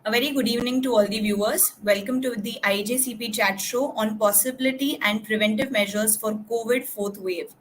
A very good evening to all the viewers. Welcome to the IJCP chat show on possibility and preventive measures for COVID fourth wave.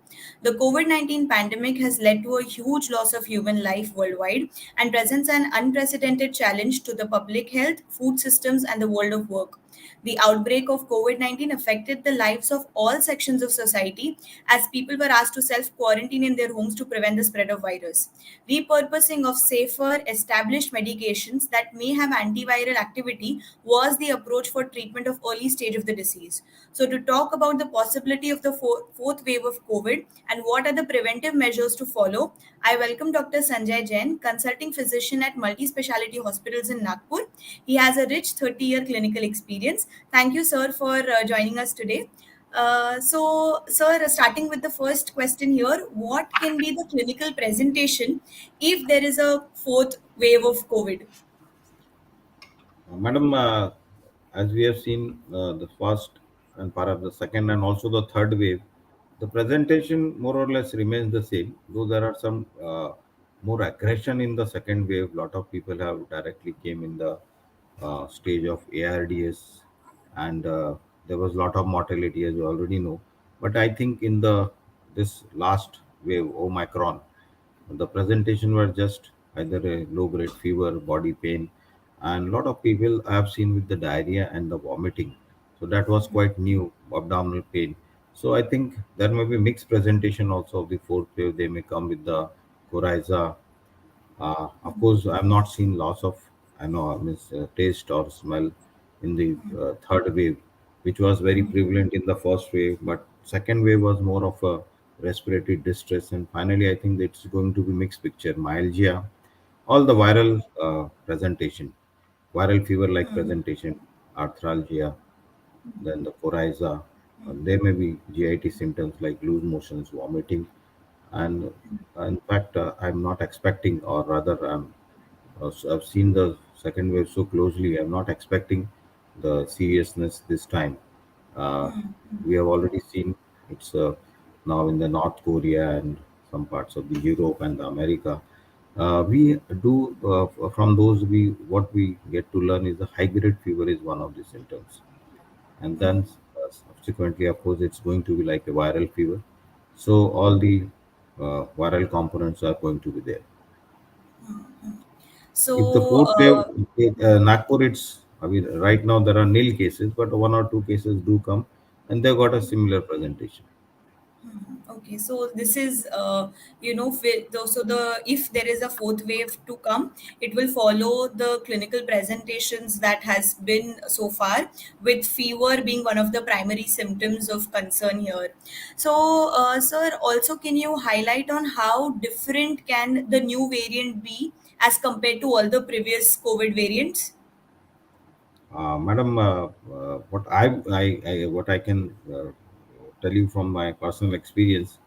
The COVID 19 pandemic has led to a huge loss of human life worldwide and presents an unprecedented challenge to the public health, food systems, and the world of work. The outbreak of COVID 19 affected the lives of all sections of society as people were asked to self quarantine in their homes to prevent the spread of virus. Repurposing of safer, established medications that may have antiviral activity was the approach for treatment of early stage of the disease. So, to talk about the possibility of the fourth wave of COVID and what are the preventive measures to follow, I welcome Dr. Sanjay Jain, consulting physician at multi specialty hospitals in Nagpur. He has a rich 30-year clinical experience. Thank you, sir, for joining us today. Sir, starting with the first question here, what can be the clinical presentation if there is a fourth wave of COVID? Madam, as we have seen the first and part of the second and also the third wave, the presentation more or less remains the same, though there are some more aggression in the second wave. Lot of people have directly came in the stage of ARDS, and there was lot of mortality as you already know. But I think in the this last wave, Omicron, the presentation were just either a low grade fever, body pain, and a lot of people I have seen with the diarrhea and the vomiting. So that was quite new, abdominal pain. So I think there may be mixed presentation also of the fourth wave. They may come with the coryza. Of course, I've not seen loss of taste or smell in the third wave, which was very prevalent in the first wave. But second wave was more of a respiratory distress, and finally, I think it's going to be mixed picture. Myalgia, all the viral presentation, viral fever-like presentation, arthralgia, then the coryza. There may be GIT symptoms like loose motions, vomiting, and in fact, I'm not expecting, or rather, I've seen the second wave so closely. I'm not expecting the seriousness this time. Uh, we have already seen it's now in the North Korea and some parts of the Europe and the America. We do from those we what we get to learn is the high grade fever is one of the symptoms, and then subsequently, of course, it's going to be like a viral fever. So all the viral components are going to be there. If the So, fourth wave, Nagpur, it's, I mean, right now there are nil cases, but one or two cases do come, and they got a similar presentation. okay, so this is, so the if there is a fourth wave to come, it will follow the clinical presentations that has been so far, with fever being one of the primary symptoms of concern here. So, sir, also can you highlight on how different can the new variant be as compared to all the previous COVID variants? Madam, what I can tell you from my personal experience,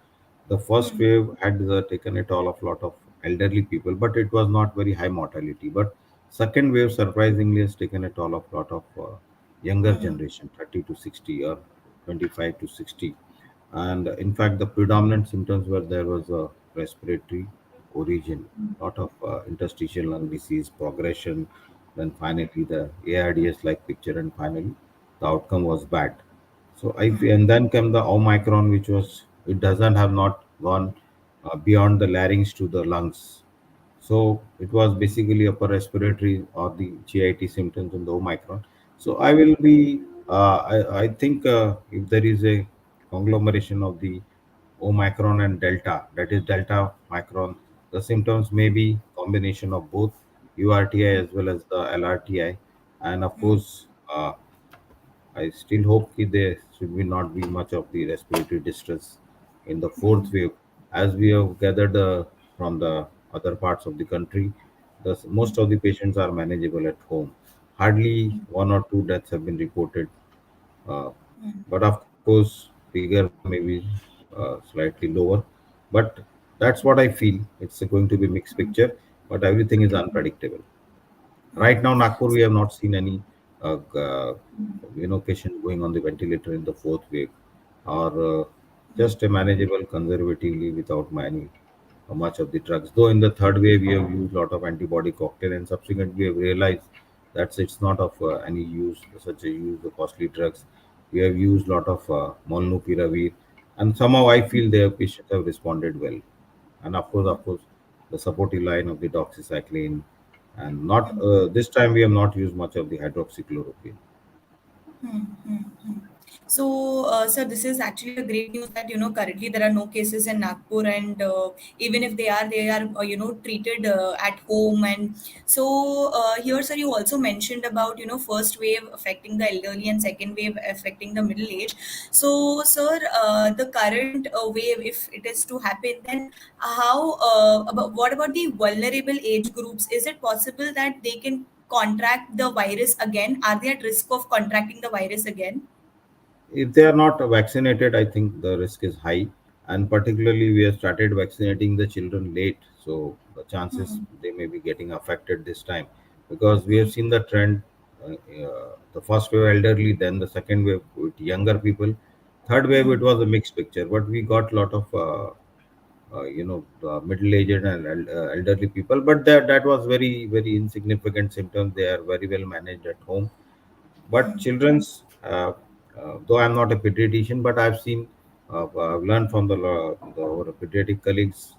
the first wave had taken a toll of lot of elderly people, but it was not very high mortality. But second wave surprisingly has taken a toll of lot of younger generation, 30 to 60 or 25 to 60. And in fact, the predominant symptoms were there was a respiratory origin, lot of interstitial lung disease progression, then finally the ARDS like picture, and finally the outcome was bad. So and then came the Omicron, which was it doesn't have not gone beyond the larynx to the lungs. So it was basically upper respiratory or the GIT symptoms in the Omicron. So I will be, I think if there is a conglomeration of the Omicron and Delta, that is Delta Micron, the symptoms may be combination of both URTI as well as the LRTI. And of course, I still hope that there should be not be much of the respiratory distress in the fourth wave, as we have gathered from the other parts of the country. Most of the patients are manageable at home. Hardly one or two deaths have been reported, uh, but of course, figure may be slightly lower. But that's what I feel. It's going to be mixed picture, but everything is unpredictable. Right now, Nagpur, we have not seen any patient going on the ventilator in the fourth wave, or just a manageable conservatively without many much of the drugs. Though in the third wave, we have used a lot of antibody cocktail, and subsequently we have realized That's it's not of any use, such a use the costly drugs. We have used lot of molnupiravir, and somehow I feel their patients have responded well. And of course, the supportive line of the doxycycline, and not this time we have not used much of the hydroxychloroquine. So, sir, this is actually a great news that currently there are no cases in Nagpur, and even if they are treated at home. And so here, sir, you also mentioned about first wave affecting the elderly and second wave affecting the middle age. So, sir, the current wave, if it is to happen, then how about what about the vulnerable age groups? Is it possible that they can contract the virus again? Are they at risk of contracting the virus again? If they are not vaccinated, I think the risk is high, and particularly we have started vaccinating the children late, so the chances they may be getting affected this time, because we have seen the trend. The first wave elderly, then the second wave with younger people, third wave it was a mixed picture, but we got a lot of middle-aged and elderly people, but that was very very insignificant symptoms. They are very well managed at home. But children's, though I'm not a pediatrician, but I've seen, I've learned from our pediatric colleagues,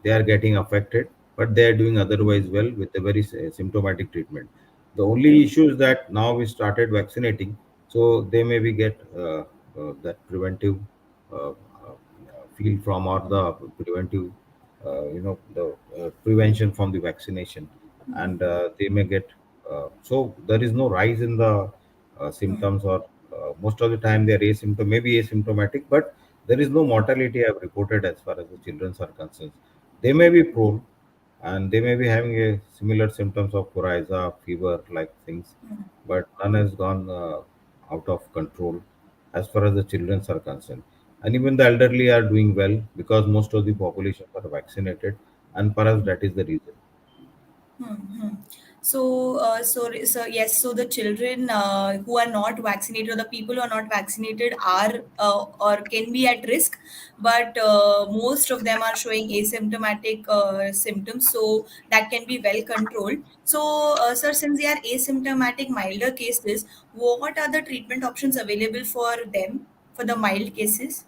they are getting affected, but they are doing otherwise well with a very symptomatic treatment. The only issue is that now we started vaccinating, so they maybe get that preventive field from, or the preventive, the prevention from the vaccination, and they may get. So there is no rise in the symptoms, or most of the time they are maybe asymptomatic, but there is no mortality I've reported as far as the children are concerned. They may be prone, and they may be having a similar symptoms of coryza, fever like things, but none has gone out of control as far as the children are concerned. And even the elderly are doing well because most of the population are vaccinated, and perhaps that is the reason. So, so yes, so the children who are not vaccinated, or the people who are not vaccinated, are or can be at risk, but most of them are showing asymptomatic symptoms, so that can be well controlled. So, sir, since they are asymptomatic, milder cases, what are the treatment options available for them for the mild cases?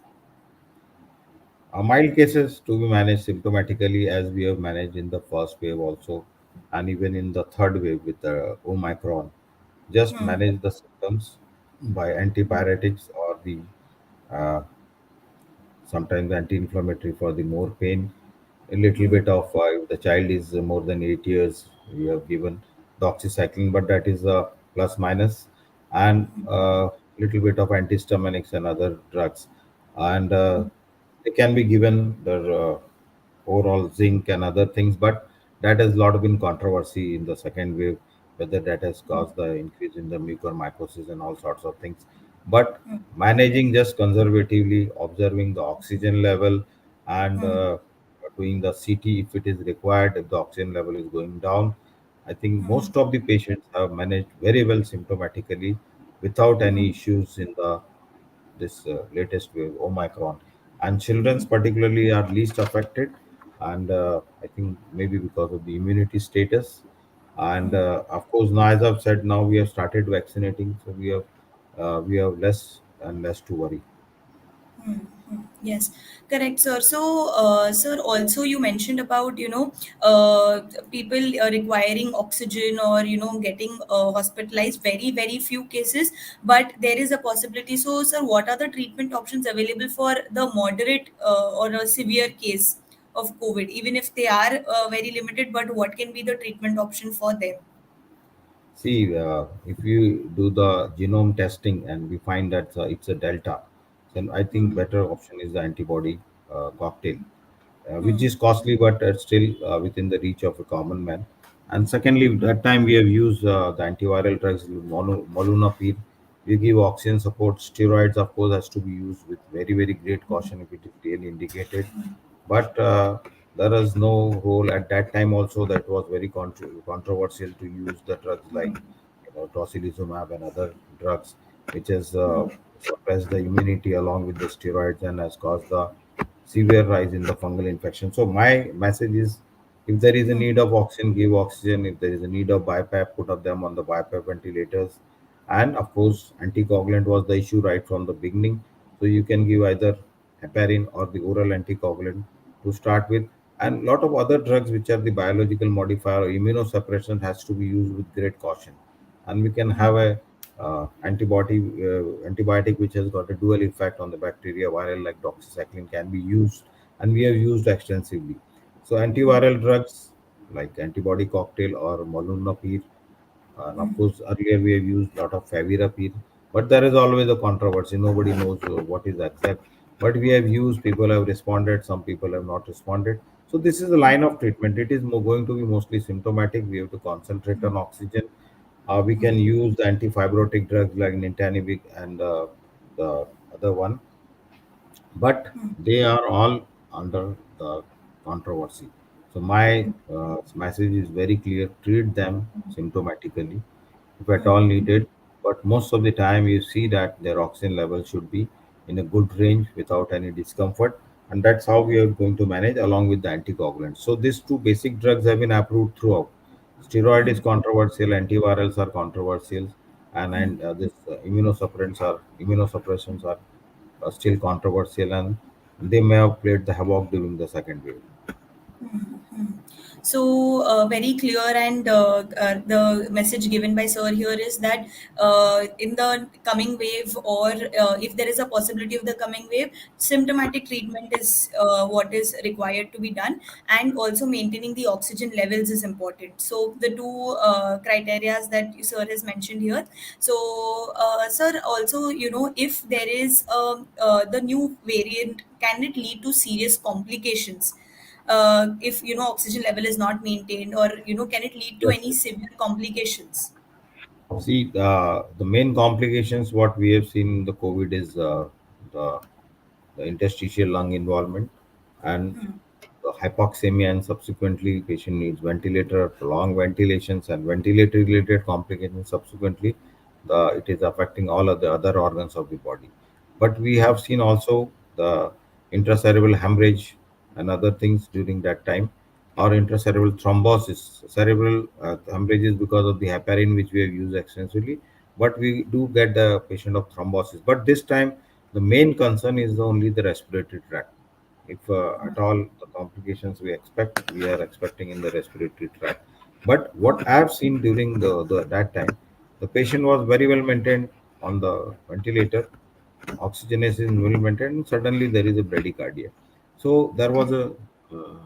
Mild cases to be managed symptomatically, as we have managed in the first wave also, and even in the third wave with the Omicron. Just manage the symptoms by antibiotics, or the uh, sometimes anti-inflammatory for the more pain. A little bit of, if the child is more than 8 years, we have given doxycycline, but that is a plus minus, and little bit of antihistaminics and other drugs, and they can be given the overall zinc and other things, but that has lot been controversy in the second wave, whether that has caused the increase in the mucormycosis and all sorts of things. But managing just conservatively, observing the oxygen level, and doing the CT if it is required, if the oxygen level is going down. I think most of the patients have managed very well symptomatically without any issues in the this latest wave, Omicron. And children's particularly are least affected, and I think maybe because of the immunity status. And of course, now as I've said, now we have started vaccinating, so we have less and less to worry. Yes, correct, sir. So, sir, also you mentioned about people requiring oxygen, or getting hospitalized. Very very few cases, but there is a possibility. So, sir, what are the treatment options available for the moderate or a severe case of COVID? Even if they are very limited, but what can be the treatment option for them? See, if you do the genome testing and we find that it's a delta, then I think better option is the antibody cocktail, which is costly, but still within the reach of a common man. And secondly, that time we have used the antiviral drugs, molnupiravir. We give oxygen support. Steroids, of course, has to be used with very, very great caution if it is really indicated. But there is no role at that time. Also, that was very controversial to use the drugs like tocilizumab and other drugs, which has suppressed the immunity along with the steroids and has caused the severe rise in the fungal infection. So my message is, If there is a Hmm. need of oxygen, give oxygen. If there is a need of BiPAP, put up them on the BiPAP ventilators. And of course, anticoagulant was the issue right from the beginning. So you can give either heparin or the oral anticoagulant to start with. And lot of other drugs which are the biological modifier or immunosuppression has to be used with great caution. And we can have a antibiotic which has got a dual effect on the bacteria viral like doxycycline can be used, and we have used extensively. So antiviral drugs like antibody cocktail or molnupiravir, and of course earlier we have used lot of favipiravir, but there is always a controversy. Nobody knows what is exact. But we have used, people have responded, some people have not responded. So this is the line of treatment. It is going to be mostly symptomatic. We have to concentrate on oxygen. We can use the antifibrotic drugs like nintedanib and the other one, but they are all under the controversy. So my message is very clear: treat them symptomatically, if at all needed. But most of the time, you see that their oxygen level should be in a good range without any discomfort, and that's how we are going to manage along with the anticoagulants. So these two basic drugs have been approved throughout. Steroid is controversial, antivirals are controversial, and this immunosuppressants are still controversial, and they may have played the havoc during the second wave. So, very clear, and the message given by Sir here is that in the coming wave, or if there is a possibility of the coming wave, symptomatic treatment is what is required to be done, and also maintaining the oxygen levels is important. So, the two criterias that Sir has mentioned here. So, Sir, also, if there is the new variant, can it lead to serious complications? If oxygen level is not maintained, or can it lead to Yes, any yes. severe complications? See, the main complications what we have seen in the COVID is the, the interstitial lung involvement and the hypoxemia, and subsequently patient needs ventilator, prolonged ventilations, and ventilator related complications. Subsequently, it is affecting all of the other organs of the body. But we have seen also the intracerebral hemorrhage and other things during that time, or intracerebral thrombosis. Cerebral hemorrhage is because of the heparin which we have used extensively, but we do get the patient of thrombosis. But this time, the main concern is only the respiratory tract. If at all the complications we are expecting in the respiratory tract. But what I have seen during the that time, the patient was very well maintained on the ventilator, oxygenation is well maintained, suddenly there is a bradycardia. So there was a uh,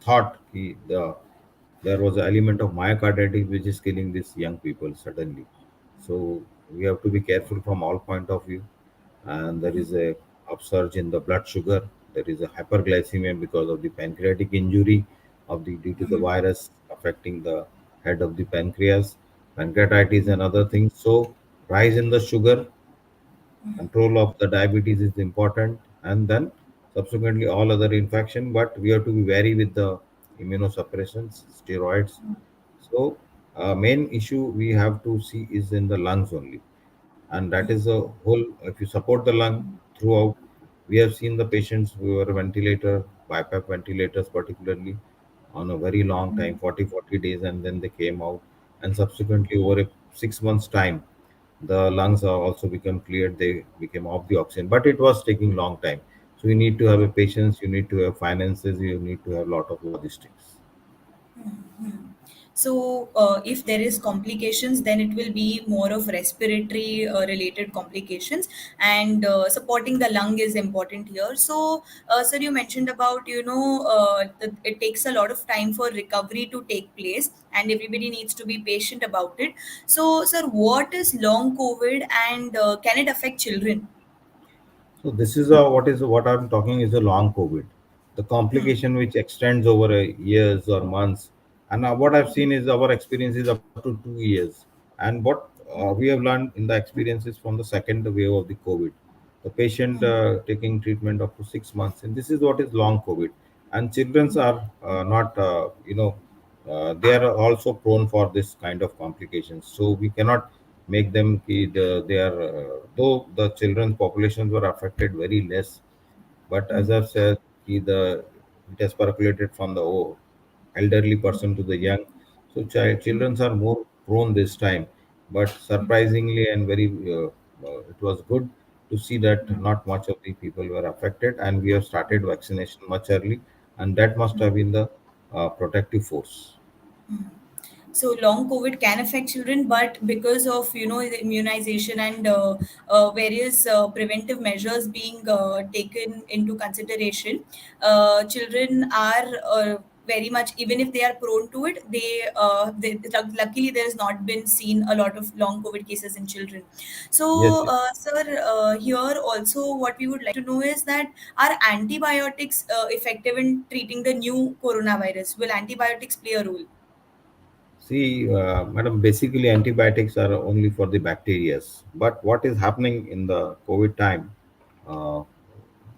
thought there was an element of myocarditis which is killing these young people suddenly. So we have to be careful from all point of view. And there is a upsurge in the blood sugar. There is a hyperglycemia because of the pancreatic injury of the due to the virus affecting the head of the pancreas, pancreatitis and other things. So rise in the sugar, control of the diabetes is important, and then subsequently all other infection. But we have to be wary with the immunosuppressants, steroids. So main issue we have to see is in the lungs only, and that is a whole. If you support the lung throughout, we have seen the patients who were ventilator, BiPAP ventilators particularly, on a very long time, 40 days, and then they came out, and subsequently over a 6 months time, the lungs are also become cleared, they became off the oxygen, but it was taking long time. So you need to have a patience, you need to have finances, you need to have a lot of logistics. So, if there is complications, then it will be more of respiratory related complications, and supporting the lung is important here. So, sir, you mentioned about that it takes a lot of time for recovery to take place, and everybody needs to be patient about it. So, sir, what is long COVID, and can it affect children? So this is what I'm talking is a long COVID, the complication which extends over a years or months. And what I've seen is our experience is up to 2 years. And what we have learned in the experiences from the second wave of the COVID, the patient taking treatment up to 6 months, and this is what is long COVID. And childrens are not, they are also prone for this kind of complications. So we cannot make them they are though the children's populations were affected very less, but as I've said, the it has percolated from the elderly person to the young. So children are more prone this time. But surprisingly and very, it was good to see that not much of the people were affected, and we have started vaccination much early, and that must have been the protective force. So long COVID can affect children, but because of the immunization and various preventive measures being taken into consideration, children are very much, even if they are prone to it, luckily there has not been seen a lot of long COVID cases in children. Yes, So, yes. sir, here also what we would like to know is that, are antibiotics effective in treating the new coronavirus? Will antibiotics play a role? See, madam, basically antibiotics are only for the bacteria. But what is happening in the COVID time, uh,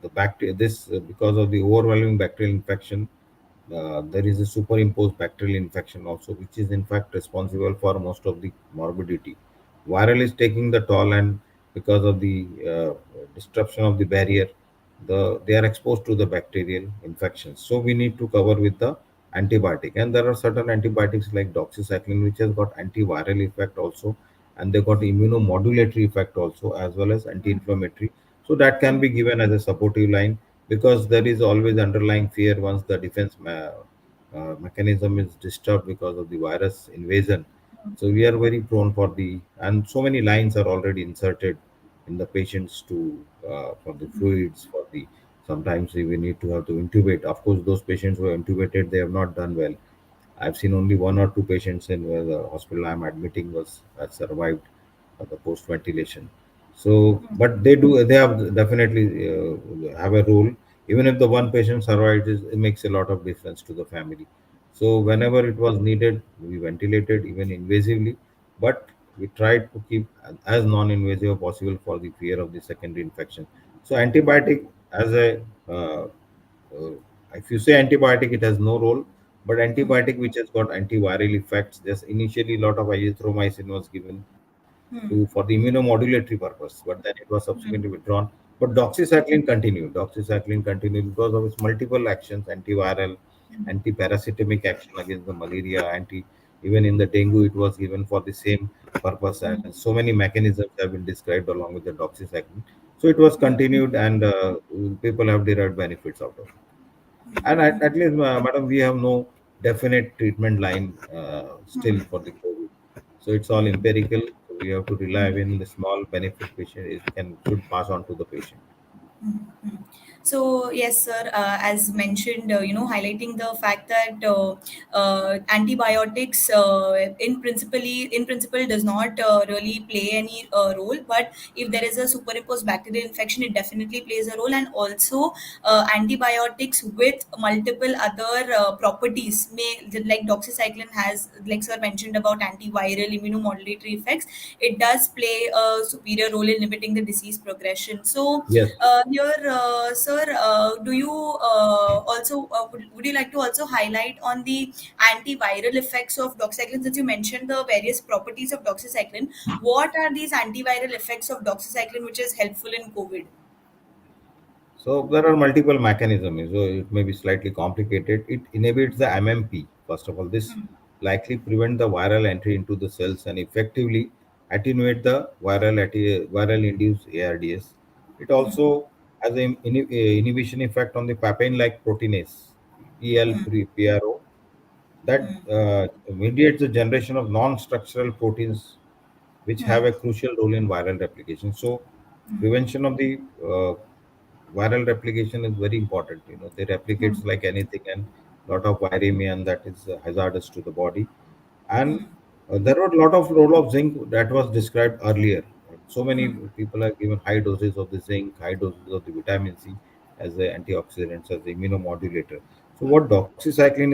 the bacteria, this because of the overwhelming bacterial infection, there is a superimposed bacterial infection also, which is in fact responsible for most of the morbidity. Viral is taking the toll, and because of the disruption of the barrier, they are exposed to the bacterial infections. So we need to cover with the antibiotic, and there are certain antibiotics like doxycycline, which has got antiviral effect also, and they got immunomodulatory effect also, as well as anti-inflammatory. So that can be given as a supportive line, because there is always underlying fear once the defense mechanism is disturbed because of the virus invasion. So we are very prone for the, and so many lines are already inserted in the patients to for the fluids, for the, sometimes we need to have to intubate. Of course, those patients who are intubated, they have not done well. I've seen only one or two patients in where the hospital I'm admitting was has survived the post ventilation. So, but they do, they have definitely have a role. Even if the one patient survives, it makes a lot of difference to the family. So whenever it was needed, we ventilated even invasively, but we tried to keep as non-invasive as possible for the fear of the secondary infection. So antibiotic as a uh, if you say antibiotic, it has no role. But antibiotic which has got antiviral effects, there's initially a lot of azithromycin was given to for the immunomodulatory purpose, but then it was subsequently withdrawn. But doxycycline continued because of its multiple actions: antiviral, anti-parasitamic action against the malaria, anti, even in the dengue, it was given for the same purpose. And so many mechanisms have been described along with the doxycycline. So it was continued, and people have derived benefits out of it. And at least, madam, we have no definite treatment line still for the COVID. So it's all empirical. So we have to rely on the small benefit patient is can should pass on to the patient. So yes, sir. As mentioned, highlighting the fact that antibiotics, in principle, does not really play any role. But if there is a superimposed bacterial infection, it definitely plays a role. And also, antibiotics with multiple other properties, like doxycycline has, like sir mentioned about antiviral, immunomodulatory effects. It does play a superior role in limiting the disease progression. So Yes. here, sir, do you would you like to also highlight on the antiviral effects of doxycycline, since you mentioned the various properties of doxycycline? What are these antiviral effects of doxycycline which is helpful in COVID? So there are multiple mechanisms. So it may be slightly complicated. It inhibits the MMP. First of all, this likely prevent the viral entry into the cells and effectively attenuate the viral induced ARDS. It also has an inhibition effect on the papain-like proteinase PL3PRO that mediates the generation of non-structural proteins which have a crucial role in viral replication. So prevention of the viral replication is very important. They replicates like anything, and lot of viremia, and that is hazardous to the body. And there were a lot of role of zinc that was described earlier. So many people are given high doses of the zinc, high doses of the vitamin C as the antioxidants, as the immunomodulator. So what doxycycline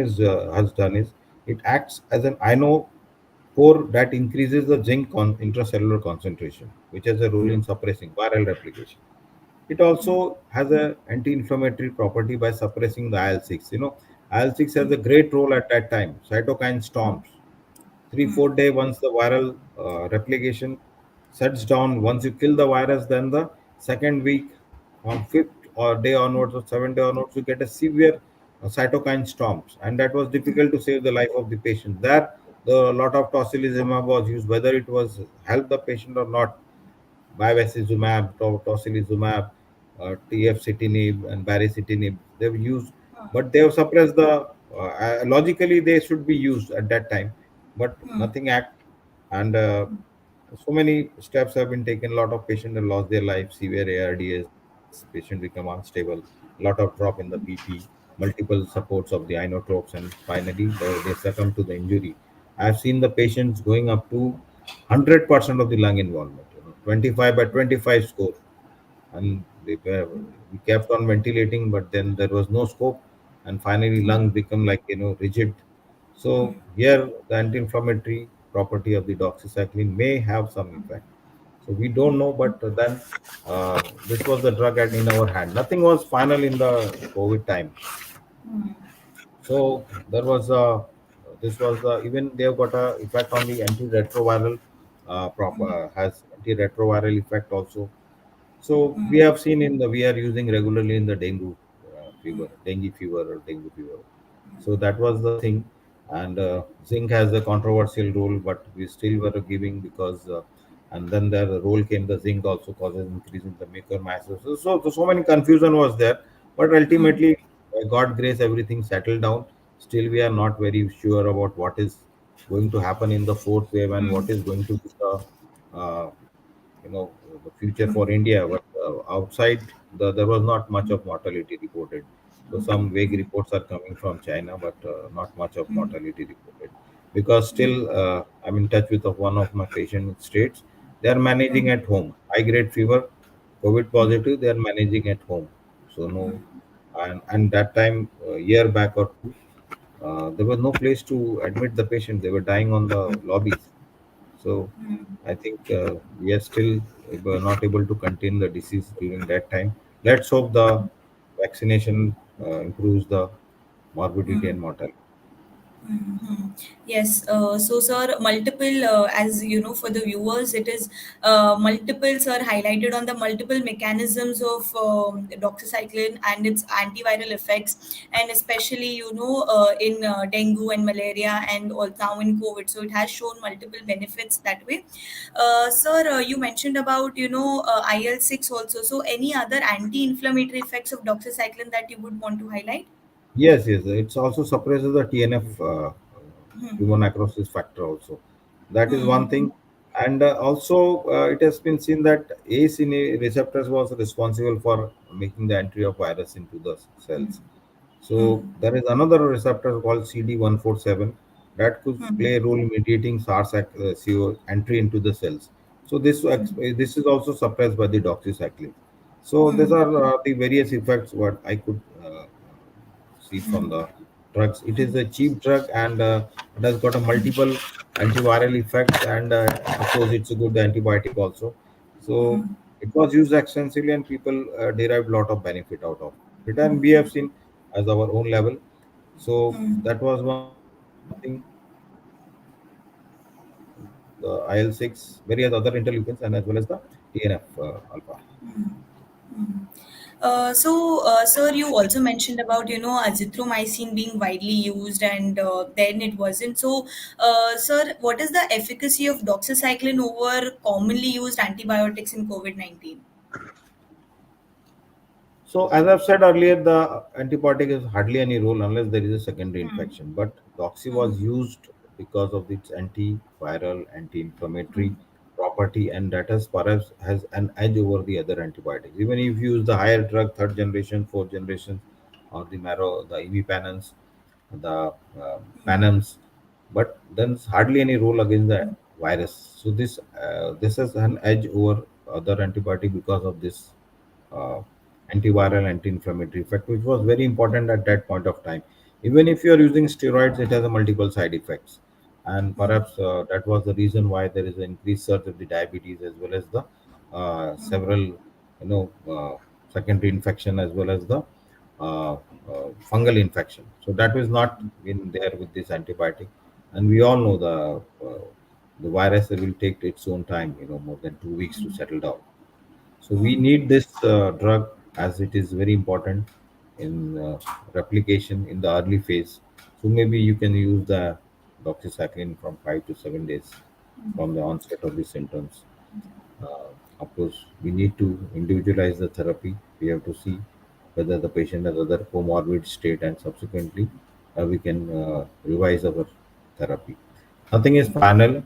has done is it acts as an ionophore that increases the zinc intracellular concentration, which has a role in suppressing viral replication. It also has an anti-inflammatory property by suppressing the IL-6. IL-6 has a great role at that time. Cytokine storms. 3 4 day once the viral replication shuts down. Once you kill the virus, then the second week, on fifth or day onwards or 7th day onwards, you get a severe cytokine storms, and that was difficult to save the life of the patient. There, the lot of tocilizumab was used, whether it was help the patient or not. Bevacizumab, tocilizumab, TF-citinib, and baricitinib, they've used, but they have suppressed the. Logically, they should be used at that time, but nothing act, and so many steps have been taken. A lot of patients have lost their life, severe ARDS, patient become unstable, lot of drop in the BP, multiple supports of the inotropes, and finally they succumb to the injury. I've seen the patients going up to 100% of the lung involvement, 25 by 25 score, and we kept on ventilating, but then there was no scope, and finally lungs become like rigid. So here the anti-inflammatory property of the doxycycline may have some effect. So we don't know, but then this was the drug in our hand. Nothing was final in the COVID time. So there was this was even they have got a effect on the antiretroviral has antiretroviral effect also. So we have seen in the we are using regularly in the dengue fever or dengue fever. So that was the thing, and zinc has a controversial role, but we still were giving because, and then the role came the zinc also causes increase in the mucormycosis. So many confusion was there, but ultimately, by God grace, everything settled down. Still, we are not very sure about what is going to happen in the fourth wave and what is going to be the uh, the future for India. But outside, there was not much of mortality reported. So some vague reports are coming from China, but not much of mortality reported. Because still, I'm in touch with one of my patient states. They are managing at home. High grade fever, COVID positive. They are managing at home. So no, and that time, year back or two, there was no place to admit the patient. They were dying on the lobbies. So I think we are still not able to contain the disease during that time. Let's hope the vaccination improves the morbidity and mortality. Yes, so sir, multiple, as you know, for the viewers, it is multiple, sir, highlighted on the multiple mechanisms of doxycycline and its antiviral effects, and especially, in dengue and malaria and all now in COVID. So it has shown multiple benefits that way. Sir, you mentioned about, IL-6 also. So any other anti-inflammatory effects of doxycycline that you would want to highlight? Yes, yes, it also suppresses the TNF, human necrosis factor also. That is one thing. And also, it has been seen that ACE in a receptors was responsible for making the entry of virus into the cells. So there is another receptor called CD147 that could play a role in mediating SARS-CoV entry into the cells. So this is also suppressed by the doxycycline. So these are the various effects what I could see from the drugs. It is a cheap drug, and it has got a multiple antiviral effects, and of course it's a good antibiotic also. So it was used extensively, and people derived a lot of benefit out of it, and we have seen as our own level. So that was one thing. The IL-6, various other interleukins, and as well as the TNF alpha. Sir, you also mentioned about azithromycin being widely used, and then it wasn't. So, sir, what is the efficacy of doxycycline over commonly used antibiotics in COVID-19? So, as I've said earlier, the antibiotic is hardly any role unless there is a secondary infection. But doxy was used because of its antiviral, anti-inflammatory property, and that has perhaps has an edge over the other antibiotics. Even if you use the higher drug, third generation, fourth generation, or the marrow, the imipanans, the panams, but then it's hardly any role against the virus. So this has an edge over other antibiotic because of this uh, antiviral, anti-inflammatory effect, which was very important at that point of time. Even if you are using steroids, it has a multiple side effects, and perhaps that was the reason why there is an increased surge of the diabetes as well as the several secondary infection as well as the uh, fungal infection. So that was not been there with this antibiotic, and we all know the virus will take its own time, more than 2 weeks to settle down. So we need this drug as it is very important in replication in the early phase. So maybe you can use the doxycycline from 5 to 7 days from the onset of the symptoms. Of course, we need to individualize the therapy. We have to see whether the patient has other comorbid state, and subsequently we can revise our therapy. Nothing is final,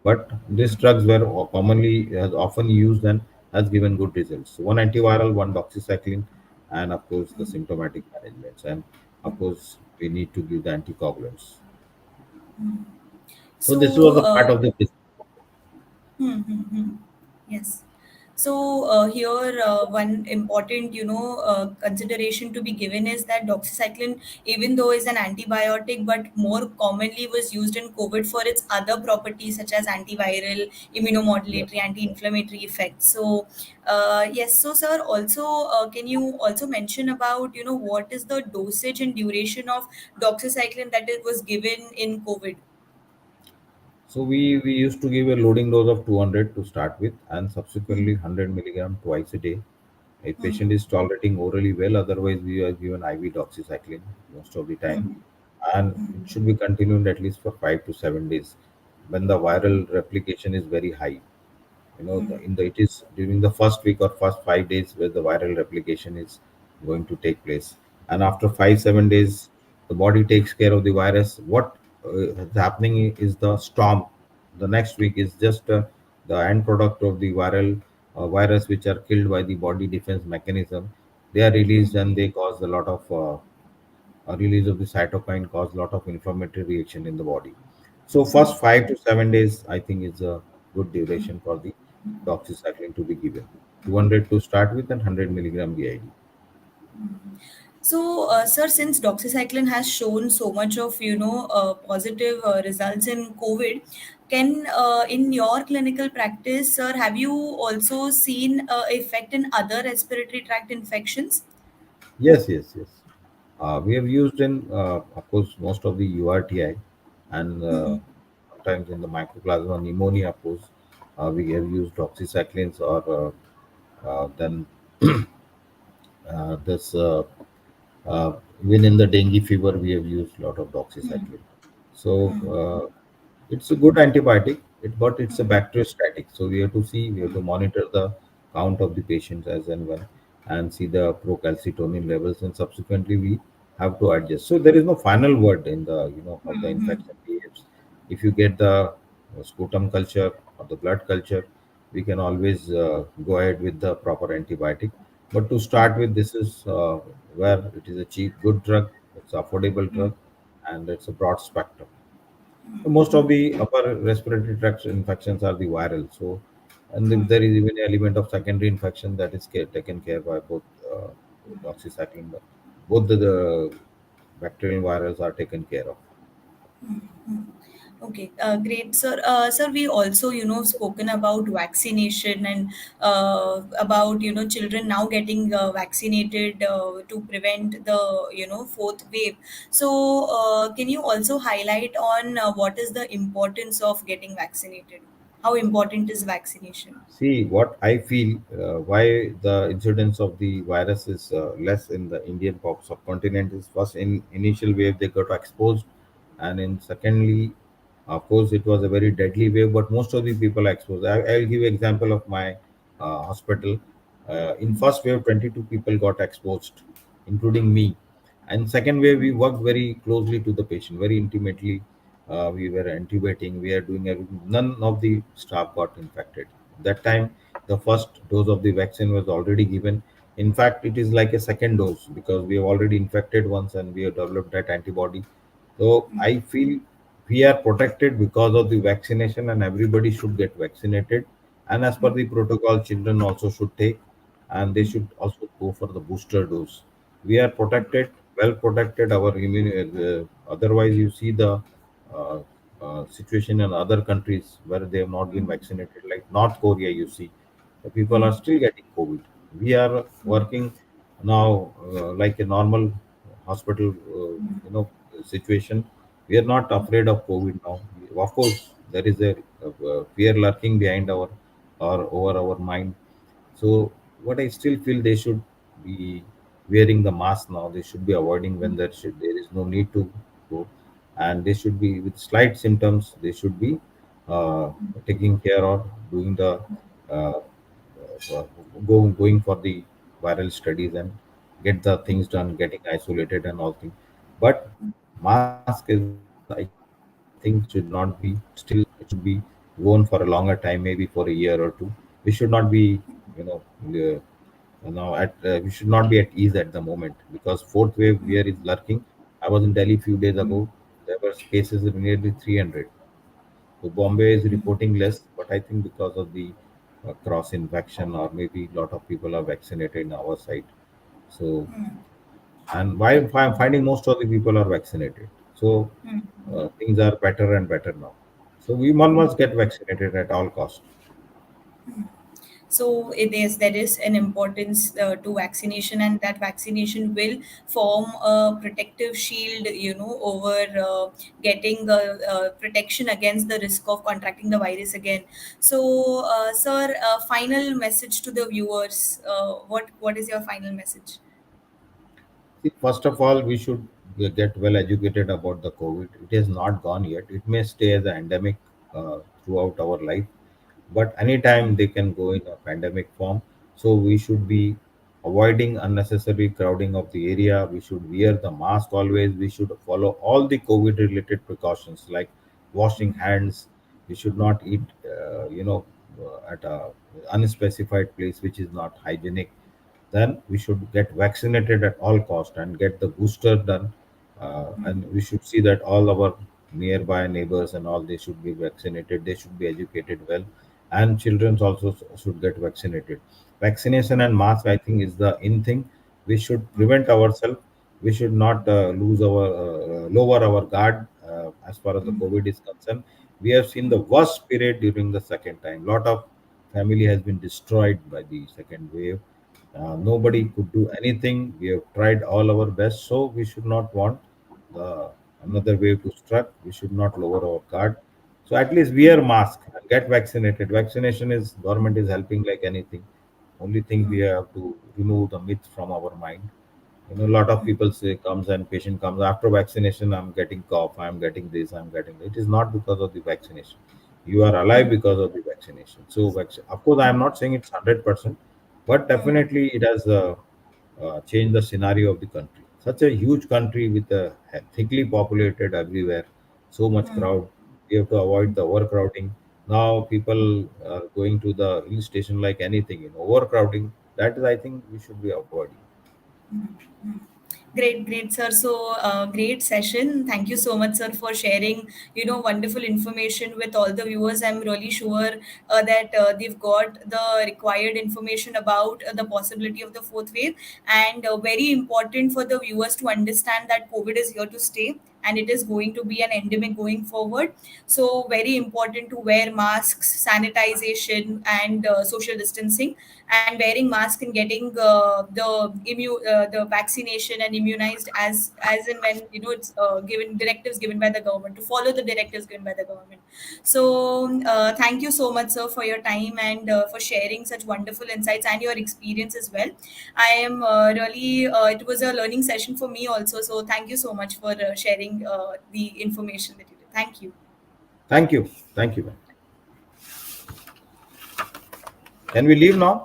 but these drugs were commonly often used and has given good results. So one antiviral, one doxycycline, and of course the symptomatic managements, and of course we need to give the anticoagulants. So this was So, a part of the hmm, hmm, hmm. Yes. So here, one important, consideration to be given is that doxycycline, even though is an antibiotic, but more commonly was used in COVID for its other properties such as antiviral, yeah. immunomodulatory, anti-inflammatory effects. So, yes. So, sir, also, can you also mention about, what is the dosage and duration of doxycycline that it was given in COVID? So we used to give a loading dose of 200 to start with, and subsequently 100 milligram twice a day. If patient is tolerating orally well, otherwise we are given IV doxycycline most of the time, and it should be continued at least for 5 to 7 days when the viral replication is very high. In the it is during the first week or first 5 days where the viral replication is going to take place, and after 5 7 days the body takes care of the virus. What is happening is the storm. The next week is just the end product of the viral virus, which are killed by the body defense mechanism. They are released and they cause a lot of release of the cytokine, cause a lot of inflammatory reaction in the body. So first 5 to 7 days, I think, is a good duration for the doxycycline to be given. 200 to start with and 100 milligram BID. So, sir, since doxycycline has shown so much of positive results in COVID, can in your clinical practice, sir, have you also seen effect in other respiratory tract infections? Yes, yes, yes. We have used in, of course, most of the URTI, and sometimes in the mycoplasma pneumonia, of course, we have used doxycyclines, or then this even in the dengue fever, we have used a lot of doxycycline. So it's a good antibiotic, but it's a bacteriostatic. So we have to see, we have to monitor the count of the patients as and when, and see the procalcitonin levels, and subsequently we have to adjust. So there is no final word in the how the infection behaves. If you get the sputum culture or the blood culture, we can always go ahead with the proper antibiotic. But to start with, this is where it is a cheap, good drug. It's affordable drug, and it's a broad spectrum. Most of the upper respiratory tract infections are the viral. So, and if there is even an element of secondary infection that is taken care by both doxycycline. Both the bacterial virals are taken care of. Okay, great, sir. Sir, we also, spoken about vaccination and about, children now getting vaccinated to prevent the, fourth wave. So, can you also highlight on what is the importance of getting vaccinated? How important is vaccination? See, what I feel, why the incidence of the virus is less in the Indian pop subcontinent is, first, in initial wave they got exposed, and in secondly, of course, it was a very deadly wave. But most of the people are exposed. I'll give you example of my hospital. In first wave, 22 people got exposed, including me. And second wave, we worked very closely to the patient, very intimately. We were intubating, we are doing everything. None of the staff got infected. That time, the first dose of the vaccine was already given. In fact, it is like a second dose because we have already infected once and we have developed that antibody. So I feel we are protected because of the vaccination, and everybody should get vaccinated. And as per the protocol, children also should take, and they should also go for the booster dose. We are protected, well protected. Our otherwise, you see the uh, situation in other countries where they have not been vaccinated, like North Korea. You see, the people are still getting COVID. We are working now like a normal hospital, situation. We are not afraid of COVID now. Of course, there is a fear lurking behind our or over our mind. So, what I still feel they should be. wearing the mask now. They should be avoiding when there is no need to go, and they should be with slight symptoms. They should be uh, taking care or doing the uh, uh, going for the viral studies and get the things done, getting isolated and all things. But mask is, I think, should not be still. It should be worn for a longer time, maybe for a year or two. We should not be, you know, uh, we should not be at ease at the moment, because fourth wave here is lurking. I was in Delhi a few days ago. There were cases of nearly 300. So Bombay is reporting less, but I think because of the cross infection, or maybe a lot of people are vaccinated in our side. So, and why I'm finding most of the people are vaccinated. So things are better and better now. So we one must get vaccinated at all cost. So it is there is an importance to vaccination, and that vaccination will form a protective shield, over getting protection against the risk of contracting the virus again. So, sir, final message to the viewers. What is your final message? See, first of all, we should get well educated about the COVID. It has not gone yet. It may stay as an endemic throughout our life, but anytime they can go in a pandemic form. So we should be avoiding unnecessary crowding of the area. We should wear the mask always. We should follow all the COVID related precautions like washing hands. We should not eat, at a unspecified place which is not hygienic. Then we should get vaccinated at all cost and get the booster done. And we should see that all our nearby neighbors and all, they should be vaccinated. They should be educated well, and children also should get vaccinated. Vaccination and mask, I think, is the in thing. We should prevent ourselves. We should not lose our lower our guard as far as the COVID is concerned. We have seen the worst period during the second time. Lot of family has been destroyed by the second wave. Nobody could do anything. We have tried all our best, so we should not want the another wave to struck. We should not lower our guard. So at least wear mask and get vaccinated. Vaccination is government is helping like anything. Only thing we have to remove the myth from our mind. A lot of people say comes and patient comes after vaccination. I'm getting cough. I'm getting this. I'm getting. It is not because of the vaccination. You are alive because of the vaccination. So, of course, I am not saying it's 100%, but definitely it has changed the scenario of the country. Such a huge country with a thickly populated everywhere, so much crowd. We have to avoid the overcrowding. Now people are going to the hill station like anything. Overcrowding. That is, I think, we should be avoiding. Great, great, sir. So, great session. Thank you so much, sir, for sharing, wonderful information with all the viewers. I'm really sure that they've got the required information about the possibility of the fourth wave. And very important for the viewers to understand that COVID is here to stay, and it is going to be an endemic going forward. So, very important to wear masks, sanitization, and social distancing, and wearing mask and getting the vaccination and immunized as and when it's given directives given by the government, to follow the directives given by the government. So thank you so much, sir, for your time, and for sharing such wonderful insights and your experience as well. I am really it was a learning session for me also, so thank you so much for sharing the information that you did. Thank you. Thank you. Thank you. Can we leave now?